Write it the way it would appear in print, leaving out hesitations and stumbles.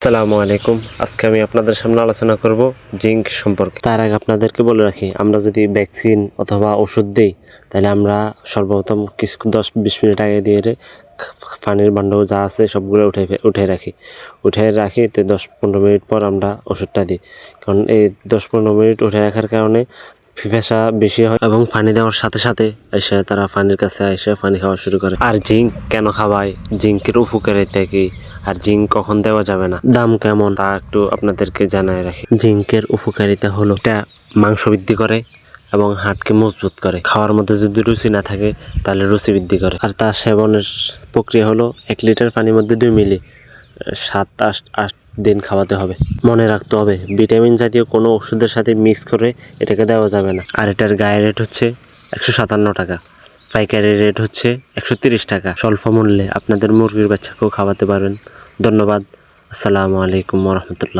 আসসালামু আলাইকুম। আজকে আমি আপনাদের সামনে আলোচনা করব জিঙ্ক সম্পর্কে। তার আগে আপনাদেরকে বলে রাখি, আমরা যদি ভ্যাকসিন অথবা ওষুধ দিই তাহলে আমরা সর্বপ্রথম কিছু 10-20 মিনিট আগে দিয়ে পানির ভাণ্ড যা আছে সবগুলো উঠে রাখি তো 10-15 মিনিট পর আমরা ওষুধটা দিই। কারণ এই 10-15 মিনিট উঠে রাখার কারণে পিপাসা বেশি হয় এবং পানি দেওয়ার সাথে সাথে এসে তারা পানির কাছে এসে পানি খাওয়া শুরু করে। আর জিঙ্ক কেন খাওয়ায়, জিঙ্কের উপকারিতা কি, আর জিঙ্ক কখন দেওয়া যাবে না, দাম কেমন তা একটু আপনাদেরকে জানাই রাখি। জিঙ্কের উপকারিতা হলো এটা মাংস বৃদ্ধি করে এবং হাড়কে মজবুত করে। খাওয়ার মধ্যে যদি রুচি না থাকে তাহলে রুচি বৃদ্ধি করে। আর তার সেবনের প্রক্রিয়া হলো 1 লিটার পানির মধ্যে 2 মিলি 7-8 দিন খাওয়াতে হবে। মনে রাখতে হবে ভিটামিন জাতীয় কোনো ওষুধের সাথে মিক্স করে এটাকে দেওয়া যাবে না। আর এটার গায়ে রেট হচ্ছে 157 টাকা, পাইকারি রেট হচ্ছে 130 টাকা। স্বল্প মূল্যে আপনাদের মুরগির বাচ্চাকেও খাওয়াতে পারবেন। ধন্যবাদ। আসসালামু আলাইকুম ওয়া রাহমাতুল্লাহ।